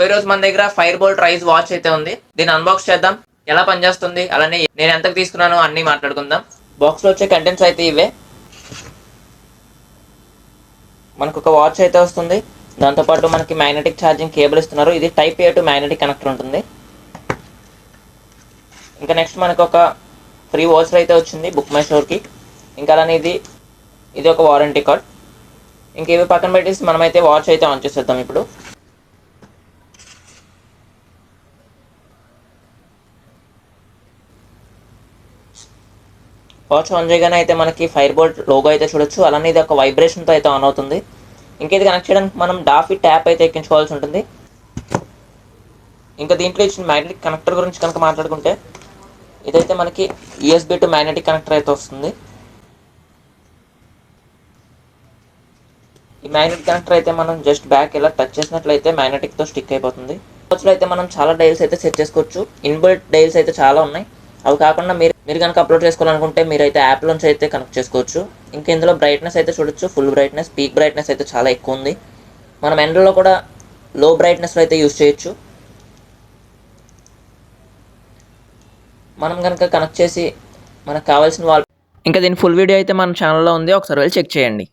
ఈరోజు మన దగ్గర ఫైర్ బోల్ట్ రైజ్ వాచ్ అయితే ఉంది. దీన్ని అన్బాక్స్ చేద్దాం, ఎలా పనిచేస్తుంది, అలానే నేను ఎంతకు తీసుకున్నానో అన్ని మాట్లాడుకుందాం. బాక్స్ లో వచ్చే కంటెంట్స్ అయితే ఇవే. మనకు ఒక వాచ్ అయితే వస్తుంది, దాంతోపాటు మనకి మ్యాగ్నెటిక్ ఛార్జింగ్ కేబుల్ ఇస్తున్నారు. ఇది type A to magnetic connector ఉంటుంది. ఇంకా నెక్స్ట్ మనకు ఒక ఫ్రీ వాచర్ అయితే వచ్చింది బుక్ మై స్టోర్కి. ఇంకా అలానే ఇది ఒక వారంటీ కార్డ్. ఇంకా ఇవి పక్కన పెట్టేసి మనమైతే వాచ్ అయితే ఆన్ చేసేద్దాం. ఇప్పుడు వాచ్ ఆన్ చేయగానే అయితే మనకి ఫైర్ బోల్ట్ లోగో అయితే చూడొచ్చు. అలానే ఇది ఒక వైబ్రేషన్తో అయితే ఆన్ అవుతుంది. ఇంకా ఇది కనెక్ట్ చేయడానికి మనం డాఫీ ట్యాప్ అయితే ఎక్కించుకోవాల్సి ఉంటుంది. ఇంకా దీంట్లో ఇచ్చిన మ్యాగ్నెటిక్ కనెక్టర్ గురించి కనుక మాట్లాడుకుంటే, ఇదైతే మనకి యూఎస్బి టు మ్యాగ్నెటిక్ కనెక్టర్ అయితే వస్తుంది. ఈ మ్యాగ్నెటిక్ కనెక్టర్ అయితే మనం జస్ట్ బ్యాక్ ఇలా టచ్ చేసినట్లయితే మ్యాగ్నెటిక్తో స్టిక్ అయిపోతుంది. వాచ్లో అయితే మనం చాలా డైల్స్ అయితే సెట్ చేసుకోవచ్చు. ఇన్బిల్ట్ డైల్స్ అయితే చాలా ఉన్నాయి. అవి కాకుండా మీరు కనుక అప్లోడ్ చేసుకోవాలనుకుంటే మీరైతే యాప్ నుంచి అయితే కనెక్ట్ చేసుకోవచ్చు. ఇంకా ఇందులో బ్రైట్నెస్ అయితే చూడొచ్చు, ఫుల్ బ్రైట్నెస్, పీక్ బ్రైట్నెస్ అయితే చాలా ఎక్కువ ఉంది. మనం ఎండలో కూడా లో బ్రైట్నెస్లో అయితే యూజ్ చేయొచ్చు. మనం కనుక కనెక్ట్ చేసి మనకు కావాల్సిన ఇంకా దీని ఫుల్ వీడియో అయితే మన ఛానల్లో ఉంది, ఒకసారి వెళ్ళి చెక్ చేయండి.